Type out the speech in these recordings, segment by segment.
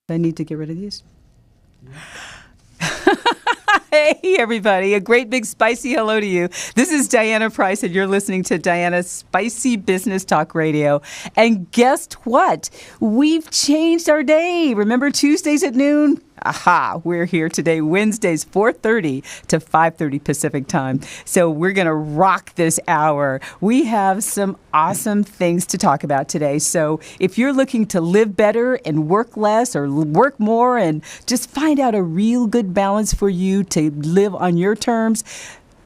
I need to get rid of these. Hey, everybody. A great big spicy hello to you. This is Diana Price, and you're listening to Diana's Spicy Business Talk Radio. And guess what? We've changed our day. Remember Tuesdays at noon? Aha, we're here today, Wednesdays, 4:30 to 5:30 Pacific time. So we're going to rock this hour. We have some awesome things to talk about today. So if you're looking to live better and work less or work more and just find out a real good balance for you to live on your terms,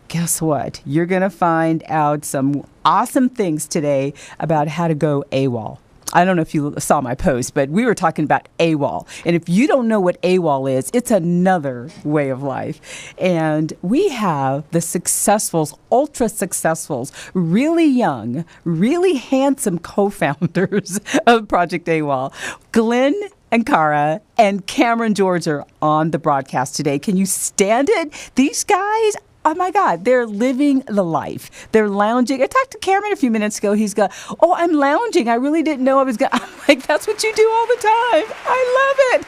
guess what? You're going to find out some awesome things today about how to go AWOL. I don't know if you saw my post, but we were talking about AWOL. And if you don't know what AWOL is, it's another way of life. And we have the successfuls, ultra successfuls, really young, really handsome co-founders of Project AWOL, Glenn and Cara and Kameron George are on the broadcast today. Can you stand it? These guys, oh my God, they're living the life. They're lounging. I talked to Kameron a few minutes ago. He's got, oh, I'm lounging. I really didn't know I was going to. I'm like, that's what you do all the time. I love it.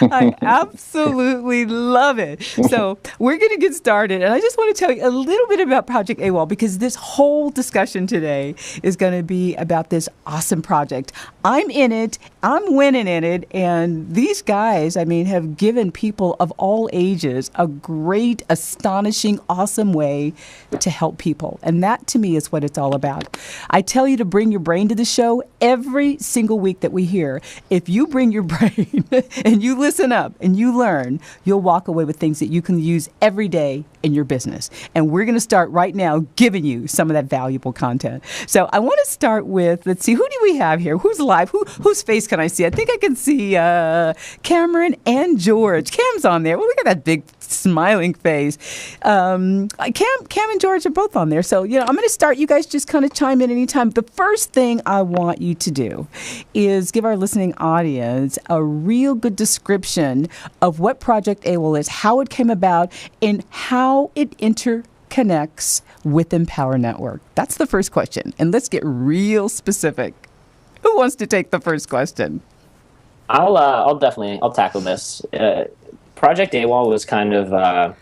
I absolutely love it. So we're going to get started. And I just want to tell you a little bit about Project AWOL, because this whole discussion today is going to be about this awesome project. I'm in it. I'm winning in it. And these guys, I mean, have given people of all ages a great, astonishing, awesome way to help people. And that, to me, is what it's all about. I tell you to bring your brain to the show every single week that we hear. If you bring your brain and you listen up and you learn, you'll walk away with things that you can use every day in your business. And we're going to start right now giving you some of that valuable content. So I want to start with, let's see, who do we have here? Who's live? Whose face can I see? I think I can see Kameron and George. Cam's on there. Well, look at that big smiling face. Cam and George are both on there. So, I'm going to start. You guys just kind of chime in anytime. The first thing I want you to do is give our listening audience a real good description of what Project AWOL is, how it came about, and how it interconnects with Empower Network. That's the first question. And let's get real specific. Who wants to take the first question? I'll tackle this. Project AWOL was kind of,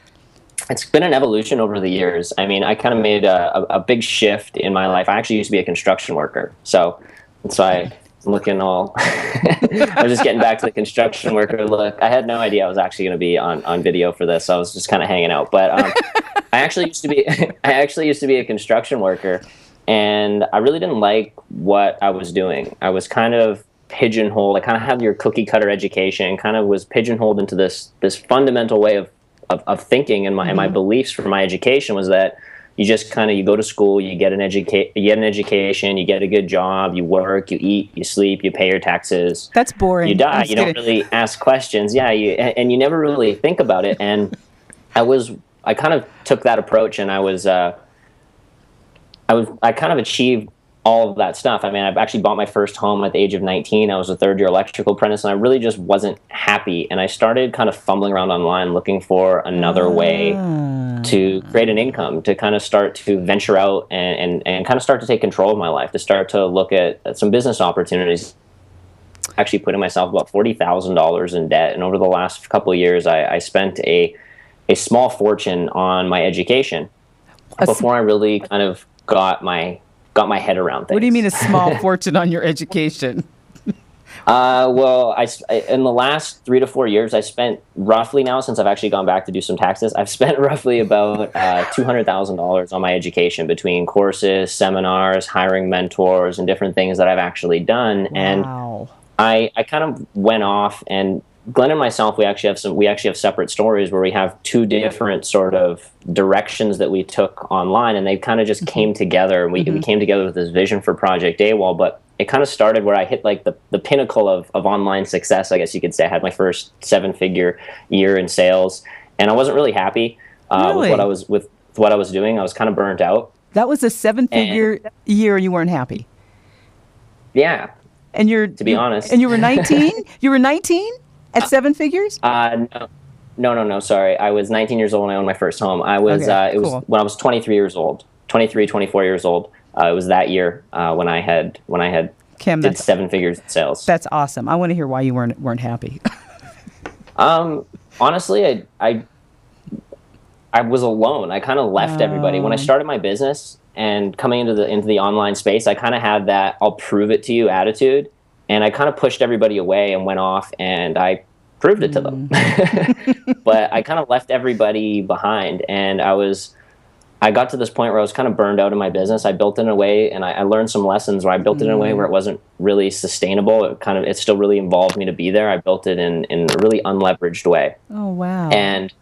it's been an evolution over the years. I mean, I kind of made a big shift in my life. I actually used to be a construction worker. So that's why I'm looking all, I was just getting back to the construction worker look. I had no idea I was actually going to be on video for this. So I was just kind of hanging out. But I actually used to be a construction worker, and I really didn't like what I was doing. I was kind of pigeonholed. I kind of had your cookie cutter education, kind of was pigeonholed into this fundamental way of thinking, and my beliefs from my education was that you just you go to school, you get an education, you get a good job, you work, you eat, you sleep, you pay your taxes. That's boring. You die. You don't really ask questions. Yeah, and you never really think about it. And I kind of took that approach, and I kind of achieved all of that stuff. I mean, I've actually bought my first home at the age of 19. I was a third-year electrical apprentice, and I really just wasn't happy. And I started kind of fumbling around online looking for another way to create an income, to kind of start to venture out and kind of start to take control of my life, to start to look at some business opportunities. Actually putting myself about $40,000 in debt. And over the last couple of years, I spent a small fortune on my education before I really kind of got my head around things. What do you mean a small fortune on your education? Well, in the last 3 to 4 years, I spent roughly, now since I've actually gone back to do some taxes, I've spent roughly about $200,000 on my education between courses, seminars, hiring mentors, and different things that I've actually done. Wow. And I kind of went off, and Glenn and myself, we actually have separate stories where we have two different sort of directions that we took online, and they kind of just came together. We came together with this vision for Project AWOL, but it kind of started where I hit like the pinnacle of online success, I guess you could say. I had my first 7-figure year in sales, and I wasn't really happy with what I was doing. I was kind of burnt out. That was a 7-figure year, and you weren't happy. Yeah. And to be honest. And you were 19? You were 19 at 7 figures? No. Sorry. I was 19 years old when I owned my first home. I was, it was when I was 23 years old, 24 years old. It was that year when I had Kim, did 7 figures in sales. That's awesome. I want to hear why you weren't happy. Honestly, I was alone. I kind of left everybody when I started my business, and coming into the online space. I kind of had that "I'll prove it to you" attitude, and I kind of pushed everybody away and went off, and I proved it to them. But I kind of left everybody behind, and I got to this point where I was kind of burned out in my business. I built it in a way, and I learned some lessons where I built it in a way where it wasn't really sustainable. It still really involved me to be there. I built it in a really unleveraged way. Oh, wow. And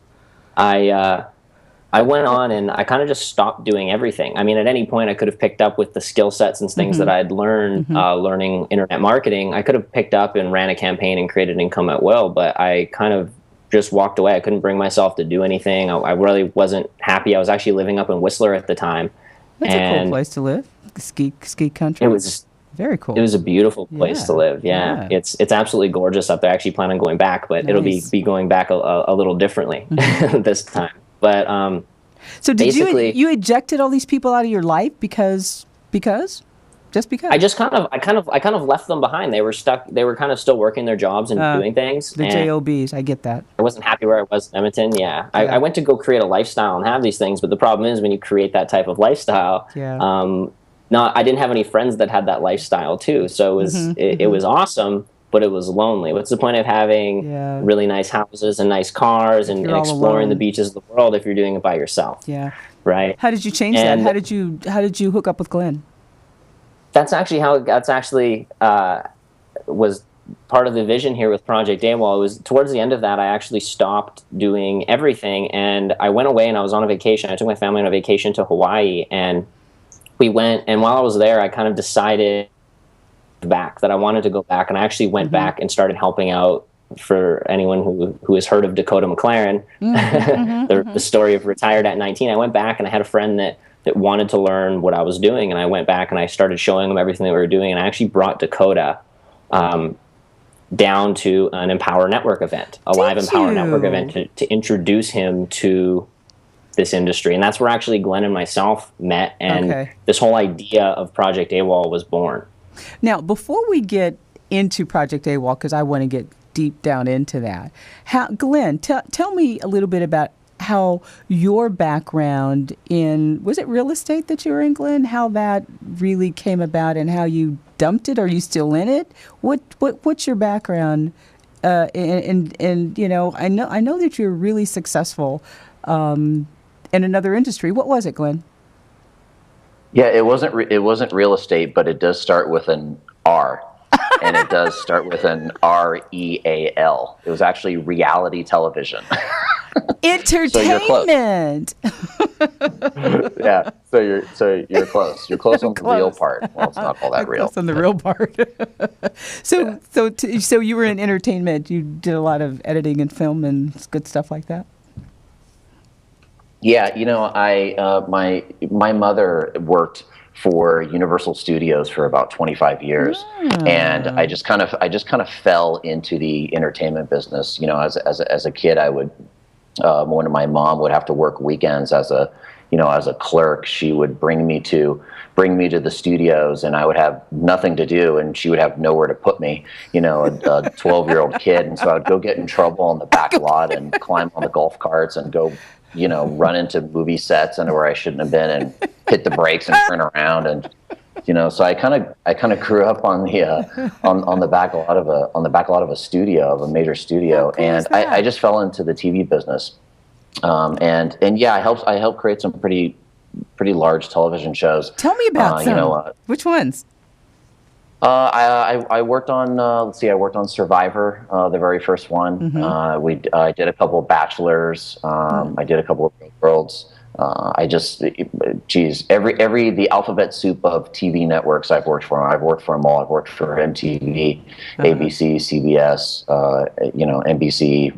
I went on and I kind of just stopped doing everything. I mean, at any point I could have picked up with the skill sets and things that I'd learned learning internet marketing. I could have picked up and ran a campaign and created income at will, but I kind of just walked away. I couldn't bring myself to do anything. I really wasn't happy. I was actually living up in Whistler at the time. That's a cool place to live. Ski country. It was very cool. It was a beautiful place to live. Yeah. It's absolutely gorgeous up there. I actually plan on going back, but it'll be going back a little differently this time. But so did you ejected all these people out of your life because just because? I kind of left them behind. They were stuck. They were kind of still working their jobs and doing things. The JOBs, I get that. I wasn't happy where I was in Edmonton. Yeah. I went to go create a lifestyle and have these things, but the problem is when you create that type of lifestyle, I didn't have any friends that had that lifestyle too. So it was awesome, but it was lonely. What's the point of having really nice houses and nice cars and exploring the beaches of the world if you're doing it by yourself? Yeah. Right. How did you change that? How did you hook up with Glenn? That's actually was part of the vision here with Project A.W.O.L. It was towards the end of that, I actually stopped doing everything, and I went away and I was on a vacation. I took my family on a vacation to Hawaii, and we went, and while I was there, I kind of decided that I wanted to go back, and I actually went back and started helping out. For anyone who has heard of Dakota McLaren, the story of retired at 19, I went back and I had a friend that wanted to learn what I was doing, and I went back and I started showing him everything that we were doing, and I actually brought Dakota down to an Empower Network event, a live Empower Network event to introduce him to this industry. And that's where actually Glenn and myself met, and this whole idea of Project A.W.O.L was born. Now, before we get into Project A.W.O.L, because I want to get deep down into that, Glenn, tell me a little bit about how your background in, was it real estate that you were in, Glenn? How that really came about and how you dumped it? Are you still in it? What's your background? And you know, I know that you're really successful in another industry. What was it, Glenn? Yeah, it wasn't real estate, but it does start with an R. And it does start with an REAL. It was actually reality television. Entertainment. Yeah, so you're close. You're close on the real part. Well, it's not all that real. Close on the real part. So you were in entertainment. You did a lot of editing and film and good stuff like that. Yeah, you know, my mother worked for Universal Studios for about 25 years, and I just kind of fell into the entertainment business. You know, as a kid, I would when my mom would have to work weekends as a clerk, she would bring me to the studios, and I would have nothing to do, and she would have nowhere to put me. You know, a 12-year-old kid, and so I'd go get in trouble on the back lot and climb on the golf carts and go, you know, run into movie sets and where I shouldn't have been and hit the brakes and turn around, and you know, so I kind of grew up on the back lot of a studio, of a major studio, and I just fell into the TV business, and yeah, I helped create some pretty large television shows. Tell me about some. You know, which ones? I worked on I worked on Survivor, the very first one. I did a couple of Bachelors. I did a couple of Real Worlds. The alphabet soup of TV networks I've worked for. I've worked for them all. I've worked for MTV, ABC, CBS, NBC,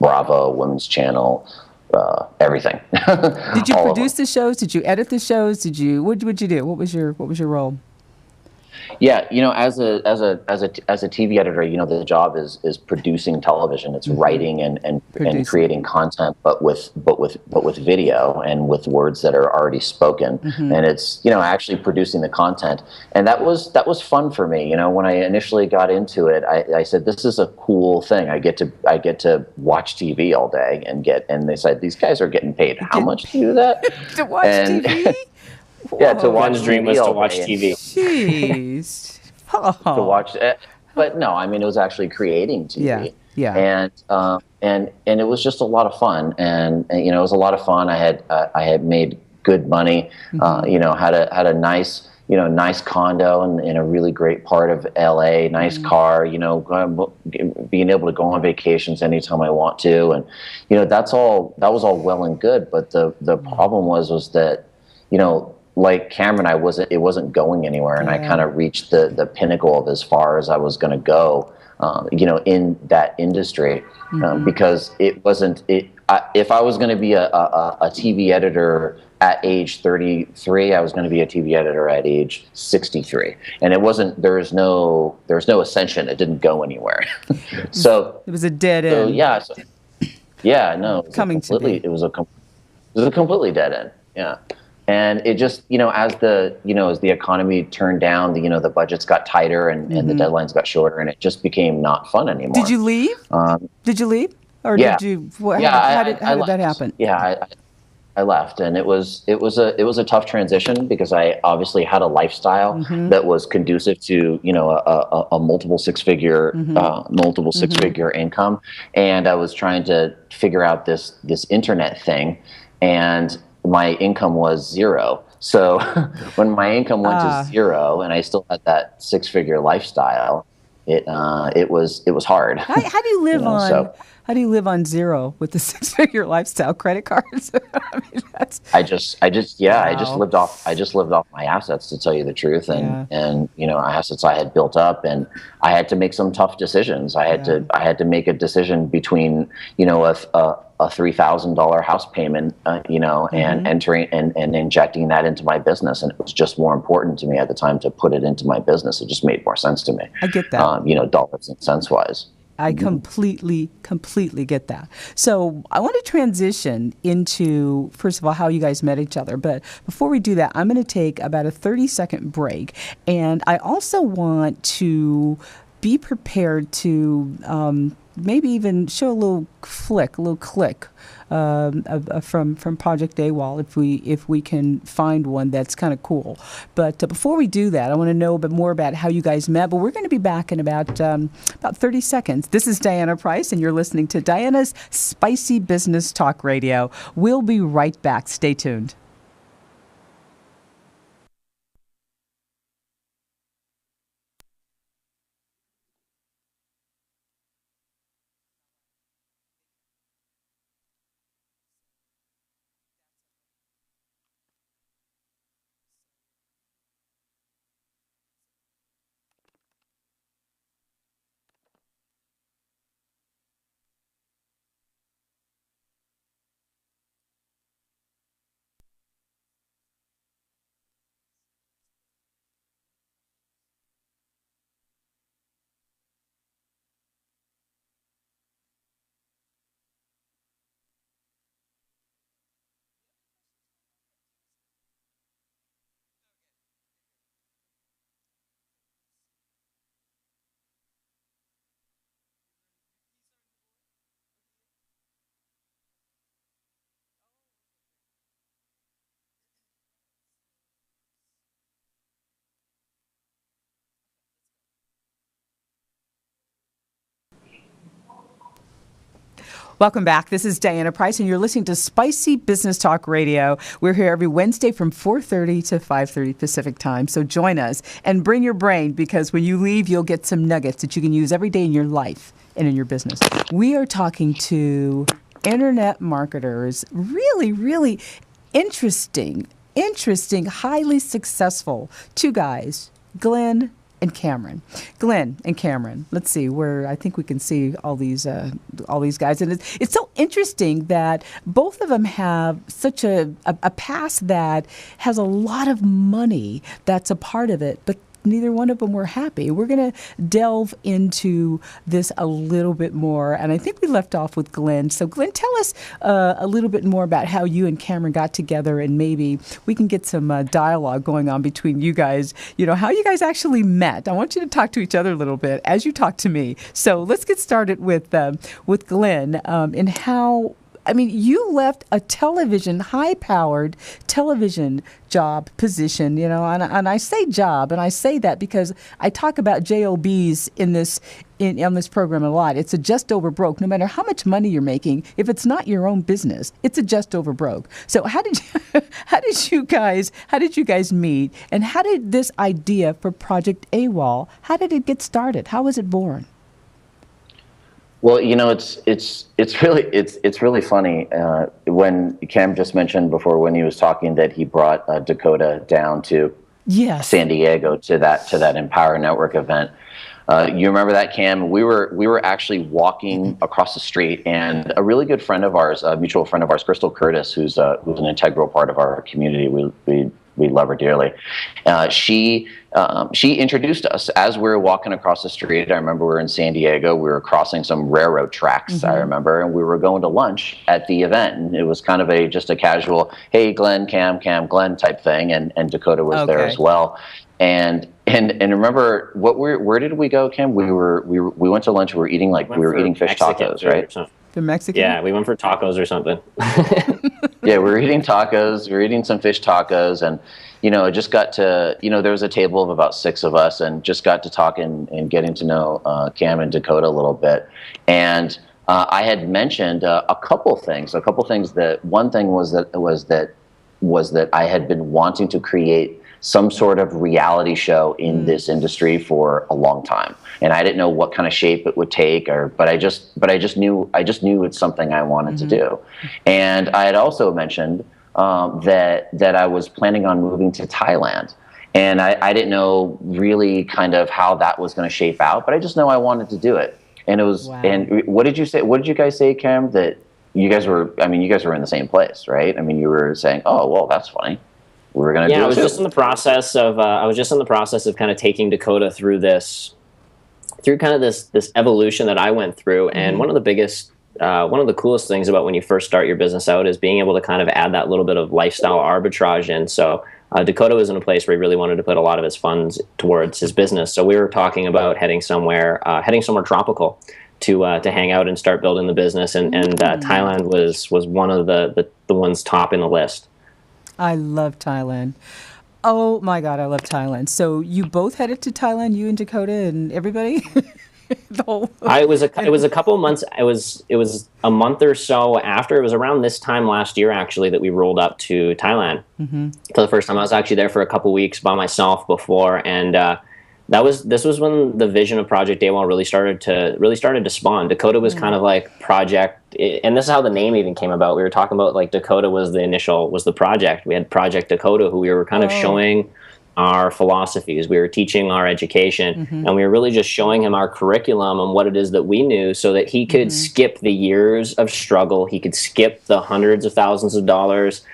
Bravo, Women's Channel, everything. Did you produce the shows? Did you edit the shows? What would you do? What was your role? Yeah, as a TV editor, the job is producing television. It's writing and creating content, but with video and with words that are already spoken. And it's actually producing the content. And that was fun for me. When I initially got into it, I said, this is a cool thing. I get to watch TV all day and they said, these guys are getting paid how much to do that? To watch TV? Yeah, to watch One's dream was to watch TV. Jeez. To watch it. But no, I mean, it was actually creating TV. Yeah. And it was just a lot of fun. And it was a lot of fun. I had made good money. Had a nice nice condo in a really great part of LA, nice car, being able to go on vacations anytime I want to. And, that was all well and good. But the problem was that, like Kameron, it wasn't going anywhere. And I kind of reached the pinnacle of as far as I was going to go, in that industry, because it wasn't, if I was going to be a TV editor at age 33, I was going to be a TV editor at age 63, and it wasn't. There was no ascension. It didn't go anywhere. So it was a dead end. No, it was a completely dead end. Yeah. And it just, as the economy turned down, the budgets got tighter and the deadlines got shorter, and it just became not fun anymore. Did you leave? Did you leave? Or did you? How did that happen? Yeah, I left, and it was a tough transition because I obviously had a lifestyle that was conducive to a multiple six figure income, and I was trying to figure out this internet thing, and my income was zero. So when my income went to zero and I still had that 6-figure lifestyle, it was hard. How do you live how do you live on zero with the 6-figure lifestyle? Credit cards? I mean, I just lived off my assets, to tell you the truth, and assets I had built up, and I had to make some tough decisions. I had to make a decision between a $3,000 house payment, and entering and injecting that into my business, and it was just more important to me at the time to put it into my business. It just made more sense to me. I get that. Dollars and cents wise. I completely get that. So I want to transition into, first of all, how you guys met each other. But before we do that, I'm going to take about a 30-second break. And I also want to be prepared to maybe even show a little click from Project AWOL if we can find one that's kind of cool. But before we do that, I want to know a bit more about how you guys met. But we're going to be back in about 30 seconds. This is Diana Price, and you're listening to Diana's Spicy Business Talk Radio. We'll be right back. Stay tuned. Welcome back. This is Diana Price, and you're listening to Spicy Business Talk Radio. We're here every Wednesday from 4:30 to 5:30 Pacific time. So join us and bring your brain, because when you leave, you'll get some nuggets that you can use every day in your life and in your business. We are talking to internet marketers, really interesting, highly successful two guys, Glenn and Kameron. Glenn and Kameron. Let's see where I think we can see all these guys, and it's so interesting that both of them have such a past that has a lot of money that's a part of it, but neither one of them were happy. We're going to delve into this a little bit more, and I think we left off with Glenn. So Glenn, tell us a little bit more about how you and Kameron got together, and maybe we can get some dialogue going on between you guys, how you guys actually met. I want you to talk to each other a little bit as you talk to me. So let's get started with Glenn and how, you left a high-powered television job position, and I say job, and I say that because I talk about JOBs on this program a lot. It's a just over broke. No matter how much money you're making, if it's not your own business, it's a just over broke. So how did you guys meet, and how did this idea for Project AWOL, how did it get started? How was it born? Well, it's really funny when Cam just mentioned before when he was talking that he brought Dakota down to San Diego to that Empower Network event. You remember that, Cam? We were actually walking across the street, and a really good friend of ours, a mutual friend of ours, Crystal Curtis, who's an integral part of our community. We love her dearly. She introduced us as we were walking across the street. I remember we were in San Diego. We were crossing some railroad tracks, I remember, and we were going to lunch at the event. And it was kind of just a casual, hey, Glenn, Cam, Glenn type thing. And Dakota was there as well. And remember, where did we go, Cam? We went to lunch. We were eating we were eating fish tacos, right? The Mexican? Yeah, we went for tacos or something. Yeah, we were eating tacos. We were eating some fish tacos, and just got to there was a table of about 6 of us, and just got to talking and getting to know Cam and Dakota a little bit. And I had mentioned a couple things. That one thing was that I had been wanting to create some sort of reality show in this industry for a long time, and I didn't know what kind of shape it would take, but I just knew it's something I wanted to do. And I had also mentioned that I was planning on moving to Thailand, and I didn't know really kind of how that was going to shape out, but I just know I wanted to do it. And it was, and what did you say? What did you guys say, Cam? That you guys were in the same place, right? You were saying, oh, well, that's funny. We were going to do it. I was just in the process of kind of taking Dakota through this evolution that I went through. And one of the coolest things about when you first start your business out is being able to kind of add that little bit of lifestyle arbitrage in. So Dakota was in a place where he really wanted to put a lot of his funds towards his business. So we were talking about heading somewhere tropical to hang out and start building the business. And Thailand was one of the ones topping the list. I love Thailand. Oh my God, I love Thailand. So you both headed to Thailand, you and Dakota and everybody? It was a couple of months. It was a month or so after. It was around this time last year, actually, that we rolled up to Thailand for the first time. I was actually there for a couple of weeks by myself before, and this was when the vision of Project AWOL really started to spawn. Dakota was kind of like project, and this is how the name even came about. We were talking about like Dakota was the project. We had Project Dakota, who we were kind of showing our philosophies. We were teaching our education, and we were really just showing him our curriculum and what it is that we knew, so that he could skip the years of struggle. He could skip the hundreds of thousands of dollars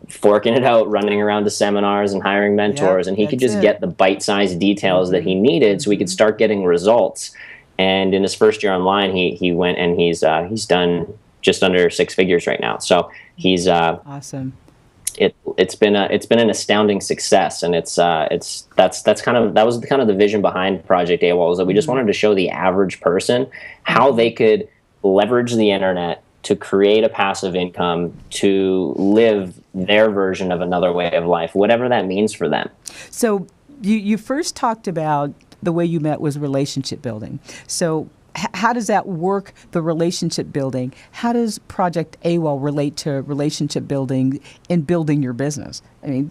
forking it out, running around to seminars and hiring mentors, and he could just get the bite-sized details that he needed, so he could start getting results. And in his first year online, he went and he's done just under 6 figures right now. So he's awesome. It's been an astounding success, and that was kind of the vision behind Project AWOL, is that we just wanted to show the average person how they could leverage the internet to create a passive income, to live their version of another way of life, whatever that means for them. So you first talked about the way you met was relationship building. So how does that work, the relationship building? How does Project AWOL relate to relationship building in building your business? I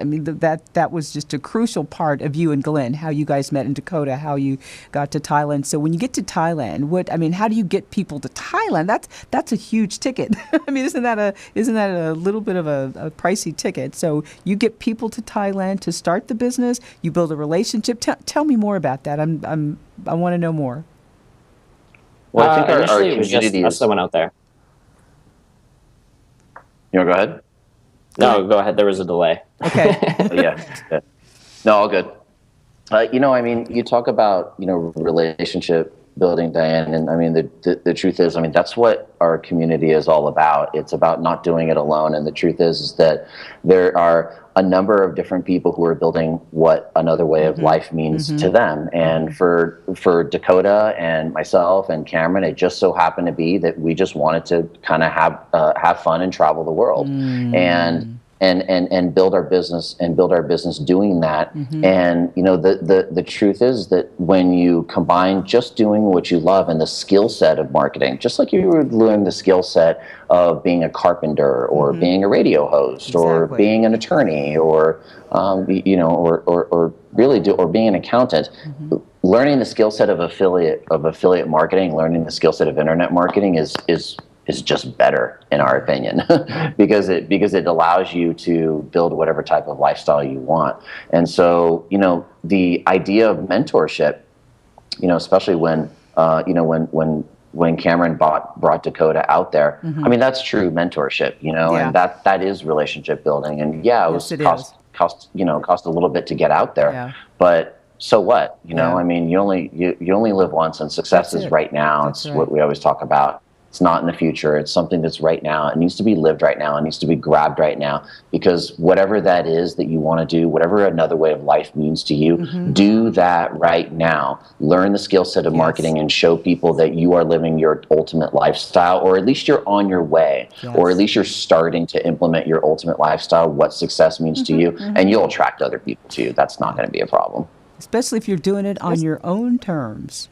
mean that was just a crucial part of you and Glenn, how you guys met in Dakota, how you got to Thailand. So when you get to Thailand, how do you get people to Thailand? That's a huge ticket. Isn't that a little bit of a pricey ticket? So you get people to Thailand to start the business. You build a relationship. Tell me more about that. I want to know more. Well, I think our initially it was just community us that went out there. You want to go ahead? No, go ahead. There was a delay. Okay. Yeah. No, all good. I mean, you talk about, relationship building, Diane, and I mean, the truth is, I mean, that's what our community is all about. It's about not doing it alone. And the truth is that there are a number of different people who are building what another way of life means to them. And for Dakota and myself and Cameron, it just so happened to be that we just wanted to kind of have fun and travel the world. And build our business doing that. And the truth is that when you combine just doing what you love and the skill set of marketing, just like you were learning the skill set of being a carpenter or being a radio host or being an attorney or being an accountant, learning the skill set of affiliate marketing, learning the skill set of internet marketing is just better, in our opinion, because it allows you to build whatever type of lifestyle you want. And so, the idea of mentorship, especially when Cameron brought Dakota out there, I mean, that's true mentorship, and that is relationship building. And it cost a little bit to get out there, but so what? I mean, you only live once, and success is right now. It's what we always talk about. It's not in the future. It's something that's right now. It needs to be lived right now. It needs to be grabbed right now, because whatever that is that you want to do, whatever another way of life means to you, do that right now. Learn the skill set of marketing and show people that you are living your ultimate lifestyle, or at least you're on your way, or at least you're starting to implement your ultimate lifestyle, what success means to you, and you'll attract other people to you. That's not going to be a problem. Especially if you're doing it on your own terms.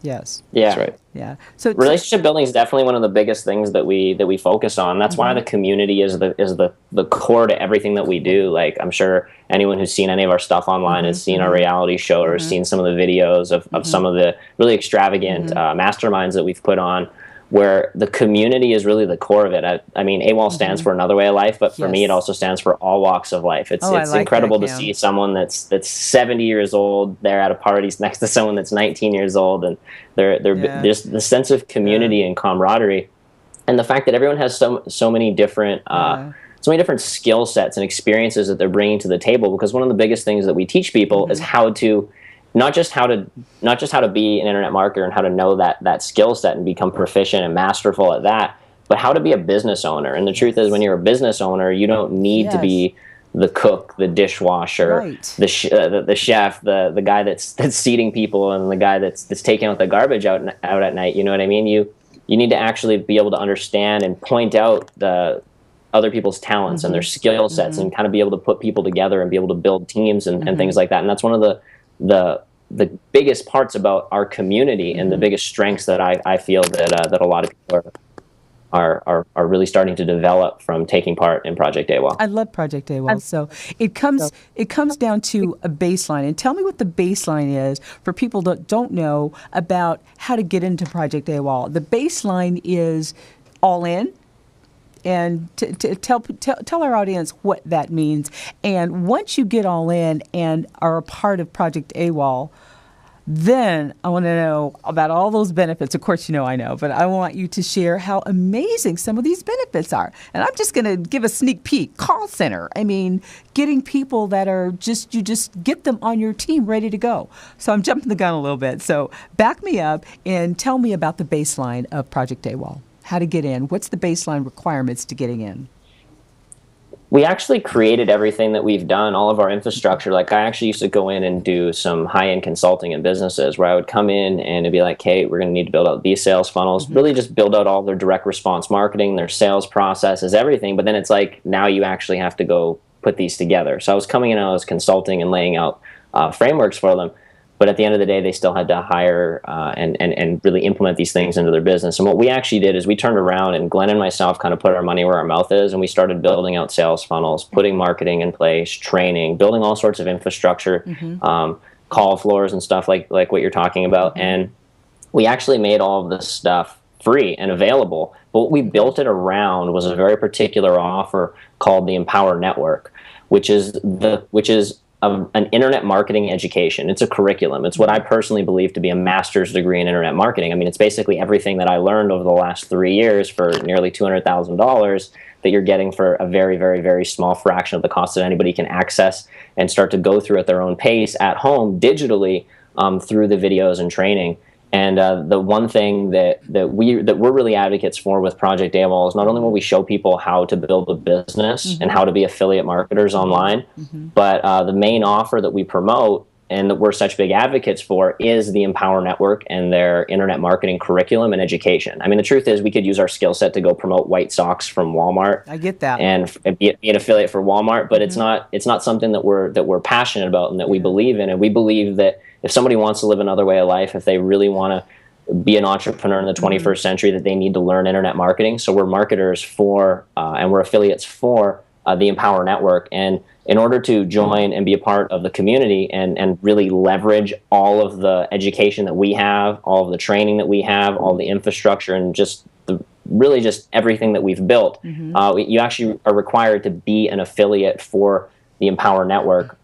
Yes. Yeah. That's right. Yeah. So relationship building is definitely one of the biggest things that we focus on. That's why the community is the core to everything that we do. Like, I'm sure anyone who's seen any of our stuff online has seen our reality show or seen some of the videos of some of the really extravagant masterminds that we've put on, where the community is really the core of it. I mean, AWOL stands for another way of life, but for me, it also stands for all walks of life. It's like incredible to see someone that's 70 years old. They're at a party next to someone that's 19 years old, and there's the sense of community and camaraderie, and the fact that everyone has so many different skill sets and experiences that they're bringing to the table. Because one of the biggest things that we teach people is how to not just how to be an internet marketer and how to know that skill set and become proficient and masterful at that, but how to be a business owner. And the truth is, when you're a business owner, you don't need to be the cook, the dishwasher, the chef, the guy that's seating people, and the guy that's taking out the garbage out at night. You know what I mean? You need to actually be able to understand and point out the other people's talents and their skill sets, and kind of be able to put people together and be able to build teams and things like that. And that's one of the biggest parts about our community, and the biggest strengths that I feel that a lot of people are really starting to develop from taking part in Project AWOL. I love Project AWOL. So it comes down to a baseline. And tell me what the baseline is for people that don't know about how to get into Project AWOL. The baseline is all in. And to tell our audience what that means. And once you get all in and are a part of Project AWOL, then I want to know about all those benefits. Of course, I know, but I want you to share how amazing some of these benefits are. And I'm just going to give a sneak peek. Call center. I mean, getting people that are you just get them on your team ready to go. So I'm jumping the gun a little bit. So back me up and tell me about the baseline of Project AWOL. How to get in? What's the baseline requirements to getting in? We actually created everything that we've done, all of our infrastructure. Like, I actually used to go in and do some high-end consulting in businesses where I would come in and it'd be like, hey, we're going to need to build out these sales funnels, really just build out all their direct response marketing, their sales processes, everything. But then it's like, now you actually have to go put these together. So I was coming in and I was consulting and laying out frameworks for them. But at the end of the day, they still had to hire and really implement these things into their business. And what we actually did is we turned around, and Glenn and myself kind of put our money where our mouth is, and we started building out sales funnels, putting marketing in place, training, building all sorts of infrastructure, call floors and stuff like what you're talking about. And we actually made all of this stuff free and available. But what we built it around was a very particular offer called the Empower Network, which is an internet marketing education. It's a curriculum. It's what I personally believe to be a master's degree in internet marketing. I mean, it's basically everything that I learned over the last 3 years for nearly $200,000 that you're getting for a very, very, very small fraction of the cost that anybody can access and start to go through at their own pace at home digitally through the videos and training. And the one thing that we're really advocates for with Project AWOL is not only will we show people how to build a business and how to be affiliate marketers online, but the main offer that we promote and that we're such big advocates for is the Empower Network and their internet marketing curriculum and education. I mean, the truth is we could use our skill set to go promote white socks from Walmart. I get that. And be an affiliate for Walmart, but it's not something that we're passionate about and that we believe in. And we believe that if somebody wants to live another way of life, if they really want to be an entrepreneur in the 21st century, that they need to learn internet marketing. So we're marketers for and we're affiliates for the Empower Network. And in order to join and be a part of the community and really leverage all of the education that we have, all of the training that we have, all the infrastructure, and just really just everything that we've built, you actually are required to be an affiliate for the Empower Network.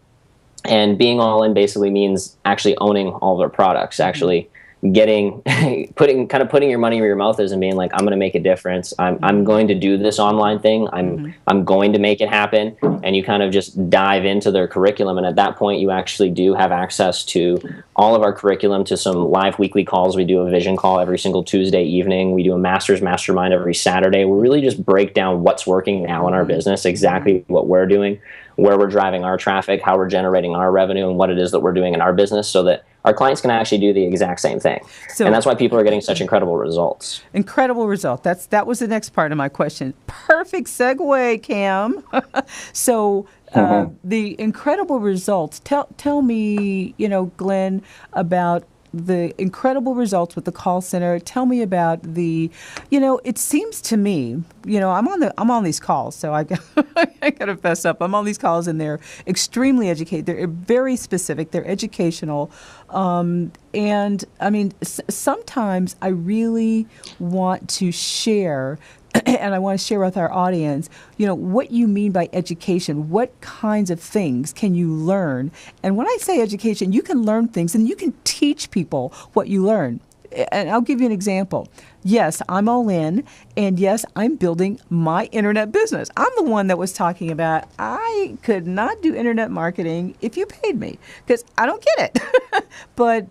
And being all in basically means actually owning all of their products, actually putting your money where your mouth is and being like, I'm going to make a difference. I'm going to do this online thing. I'm going to make it happen. And you kind of just dive into their curriculum. And at that point, you actually do have access to all of our curriculum, to some live weekly calls. We do a vision call every single Tuesday evening. We do a master's mastermind every Saturday. We really just break down what's working now in our business, exactly what we're doing, where we're driving our traffic, how we're generating our revenue, and what it is that we're doing in our business, so that our clients can actually do the exact same thing. And that's why people are getting such incredible results. Incredible result. That was the next part of my question. Perfect segue, Cam. So the incredible results. Tell me, Glenn, about the incredible results with the call center. Tell me about it seems to me, I'm on these calls, so I got to fess up. I'm on these calls and they're extremely educated. They're very specific. They're educational. And I mean, sometimes I really want to share and I want to share with our audience, what you mean by education. What kinds of things can you learn? And when I say education, you can learn things and you can teach people what you learn. And I'll give you an example. Yes, I'm all in, and yes, I'm building my internet business. I'm the one that was talking about I could not do internet marketing if you paid me, because I don't get it. But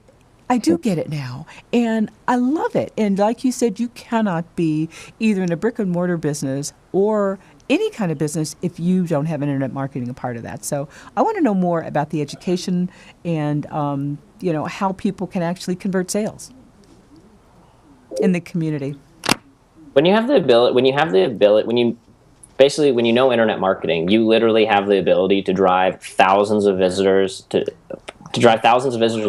I do get it now, and I love it. And like you said, you cannot be either in a brick and mortar business or any kind of business if you don't have internet marketing a part of that. So I want to know more about the education and how people can actually convert sales in the community. When you know internet marketing, you literally have the ability to drive thousands of visitors a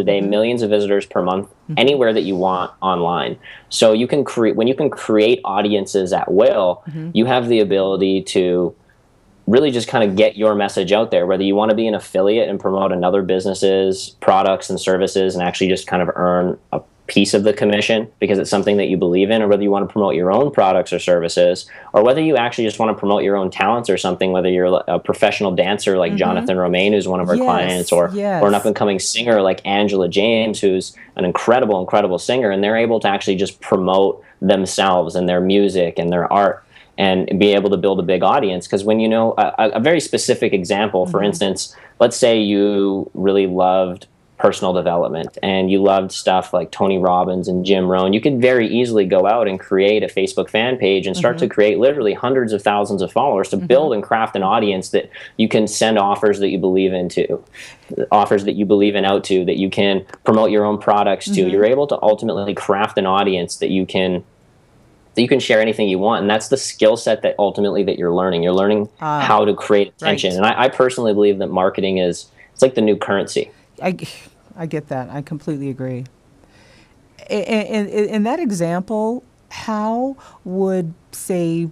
day, millions of visitors per month, anywhere that you want online. So you can create audiences at will, you have the ability to really just kind of get your message out there, whether you want to be an affiliate and promote another business's products and services and actually just kind of earn a piece of the commission because it's something that you believe in, or whether you want to promote your own products or services, or whether you actually just want to promote your own talents or something, whether you're a professional dancer like Jonathan Romaine, who's one of our clients, or an up-and-coming singer like Angela James, who's an incredible singer, and they're able to actually just promote themselves and their music and their art and be able to build a big audience. Because when a very specific example, for instance, let's say you really loved personal development and you loved stuff like Tony Robbins and Jim Rohn, you could very easily go out and create a Facebook fan page and start to create literally hundreds of thousands of followers to build and craft an audience that you can send offers that you believe in out to, that you can promote your own products to. You're able to ultimately craft an audience that you can share anything you want, and that's the skill set that ultimately that you're learning. You're learning how to create attention. And I personally believe that marketing it's like the new currency. I get that. I completely agree. In that example, how would, say,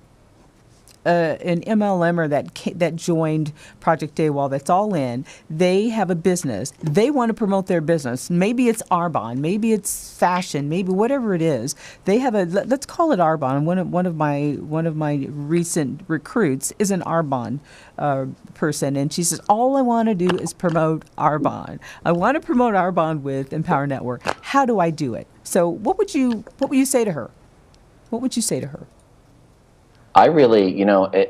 an MLMer that joined Project AWOL, that's all in, they have a business. They want to promote their business. Maybe it's Arbonne, maybe it's fashion, maybe whatever it is. They have let's call it Arbonne. One of my recent recruits is an Arbonne person, and she says, all I want to do is promote Arbonne. I want to promote Arbonne with Empower Network. How do I do it? So what would you say to her? What would you say to her? I really,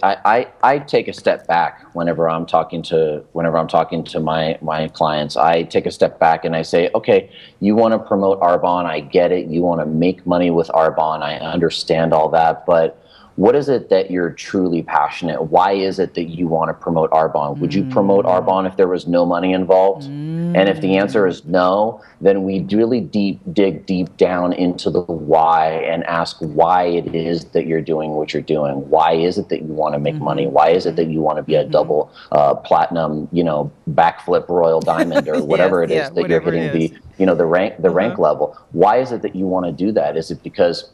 I take a step back whenever I'm talking to my clients. I take a step back and I say, okay, you want to promote Arbonne, I get it. You want to make money with Arbonne, I understand all that, but what is it that you're truly passionate? Why is it that you want to promote Arbonne? Would you promote Arbonne if there was no money involved? And if the answer is no, then we really dig deep down into the why and ask why it is that you're doing what you're doing. Why is it that you want to make money? Why is it that you want to be a double platinum, backflip royal diamond or whatever it is that you're hitting the rank level? Why is it that you want to do that? Is it because